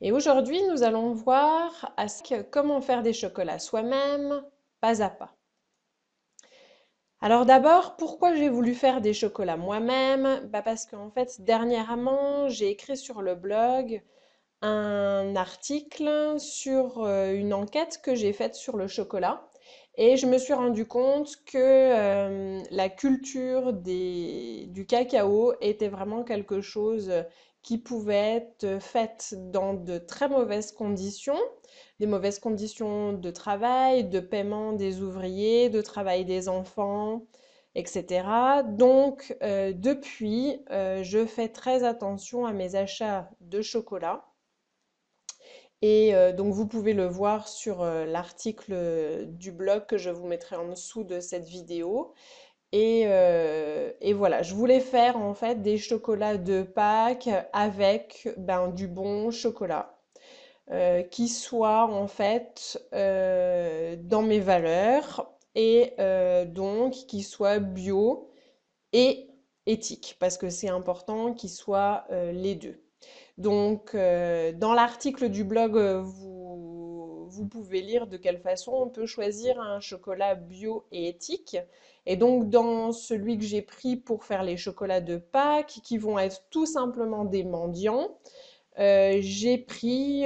Et aujourd'hui, nous allons voir comment faire des chocolats soi-même, pas à pas. Alors d'abord, pourquoi j'ai voulu faire des chocolats moi-même? Parce qu'en fait, dernièrement, j'ai écrit sur le blog un article sur une enquête que j'ai faite sur le chocolat. Et je me suis rendu compte que la culture du cacao était vraiment quelque chose qui pouvait être faite dans de très mauvaises conditions, des mauvaises conditions de travail, de paiement des ouvriers, de travail des enfants, etc. Donc, depuis, je fais très attention à mes achats de chocolat. Et donc vous pouvez le voir sur l'article du blog que je vous mettrai en dessous de cette vidéo. Et voilà, je voulais faire en fait des chocolats de Pâques avec du bon chocolat qui soit en fait dans mes valeurs et donc qui soit bio et éthique parce que c'est important qu'il soit les deux. Donc, dans l'article du blog, vous pouvez lire de quelle façon on peut choisir un chocolat bio et éthique. Et donc, dans celui que j'ai pris pour faire les chocolats de Pâques, qui vont être tout simplement des mendiants, j'ai pris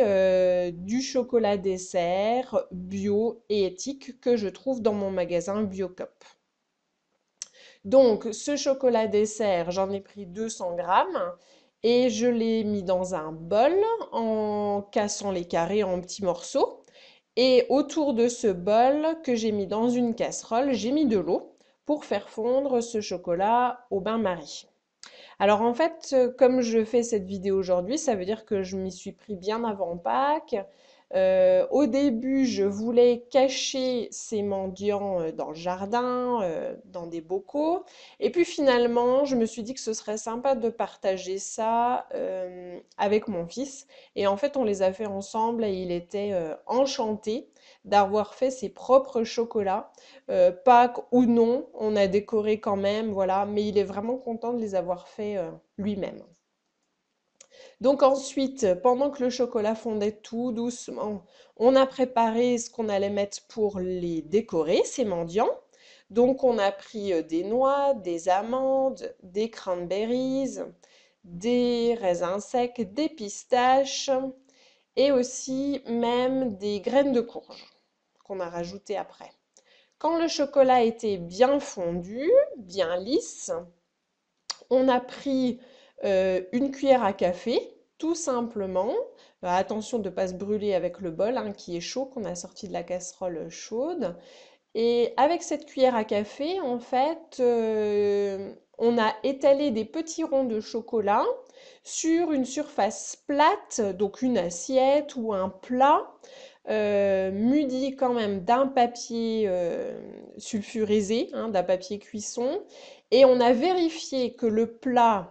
du chocolat dessert bio et éthique que je trouve dans mon magasin Biocop. Donc, ce chocolat dessert, j'en ai pris 200 grammes et je l'ai mis dans un bol en cassant les carrés en petits morceaux. Et autour de ce bol que j'ai mis dans une casserole, j'ai mis de l'eau pour faire fondre ce chocolat au bain-marie. Alors en fait, comme je fais cette vidéo aujourd'hui, ça veut dire que je m'y suis pris bien avant Pâques. Au début, je voulais cacher ces mendiants dans le jardin, dans des bocaux. Et puis finalement, je me suis dit que ce serait sympa de partager ça avec mon fils. Et en fait, on les a fait ensemble et il était enchanté d'avoir fait ses propres chocolats. Pâques ou non, on a décoré quand même, voilà, mais il est vraiment content de les avoir fait lui-même. Donc ensuite, pendant que le chocolat fondait tout doucement, on a préparé ce qu'on allait mettre pour les décorer, ces mendiants. Donc on a pris des noix, des amandes, des cranberries, des raisins secs, des pistaches et aussi même des graines de courge qu'on a rajoutées après. Quand le chocolat était bien fondu, bien lisse, on a pris une cuillère à café, tout simplement. Attention de ne pas se brûler avec le bol hein, qui est chaud, qu'on a sorti de la casserole chaude. Et avec cette cuillère à café, en fait, on a étalé des petits ronds de chocolat sur une surface plate, donc une assiette ou un plat, muni quand même d'un papier sulfurisé, hein, d'un papier cuisson. Et on a vérifié que le plat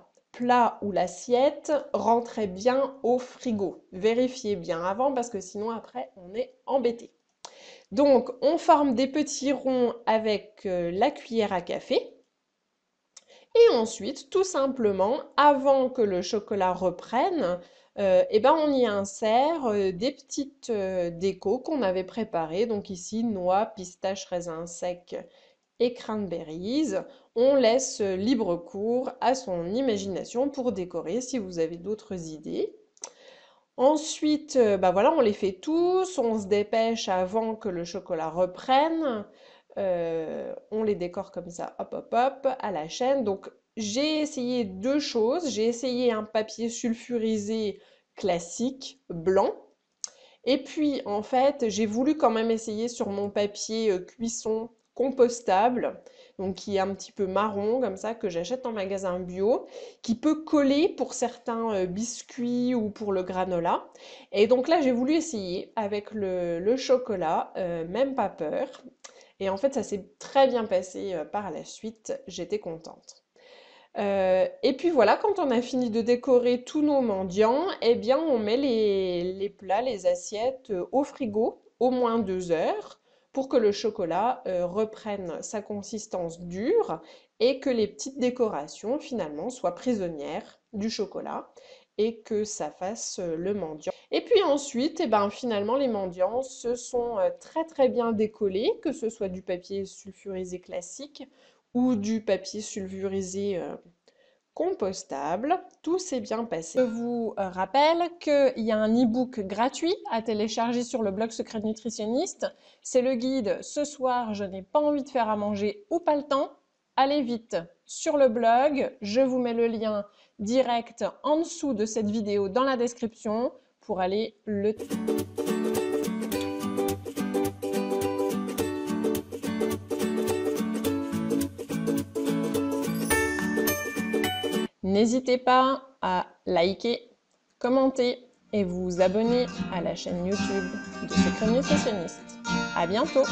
ou l'assiette rentrait bien au frigo. Vérifiez bien avant parce que sinon après on est embêté. Donc, on forme des petits ronds avec la cuillère à café. Et ensuite, tout simplement, avant que le chocolat reprenne, on y insère des petites décos qu'on avait préparées. Donc ici, noix, pistaches, raisins secs et cranberries. On laisse libre cours à son imagination pour décorer si vous avez d'autres idées. Ensuite, voilà, on les fait tous, on se dépêche avant que le chocolat reprenne. On les décore comme ça, hop, hop, hop, à la chaîne. Donc, j'ai essayé deux choses. J'ai essayé un papier sulfurisé classique, blanc. Et puis, en fait, j'ai voulu quand même essayer sur mon papier cuisson compostable, donc qui est un petit peu marron, comme ça, que j'achète en magasin bio, qui peut coller pour certains biscuits ou pour le granola. Et donc là, j'ai voulu essayer avec le chocolat, même pas peur. Et en fait, ça s'est très bien passé par la suite, j'étais contente. Et puis voilà, quand on a fini de décorer tous nos mendiants, eh bien on met les plats, les assiettes au frigo au moins 2 heures pour que le chocolat reprenne sa consistance dure et que les petites décorations finalement soient prisonnières du chocolat. et que ça fasse le mendiant. Et puis ensuite, eh ben, finalement, les mendiants se sont très très bien décollés, que ce soit du papier sulfurisé classique ou du papier sulfurisé compostable. Tout s'est bien passé. Je vous rappelle qu'il y a un e-book gratuit à télécharger sur le blog Secret Nutritionniste. C'est le guide « Ce soir, je n'ai pas envie de faire à manger ou pas le temps ». Allez vite sur le blog. Je vous mets le lien direct en dessous de cette vidéo dans la description pour aller le... N'hésitez pas à liker, commenter et vous abonner à la chaîne YouTube de Secret Nutritionniste. À bientôt!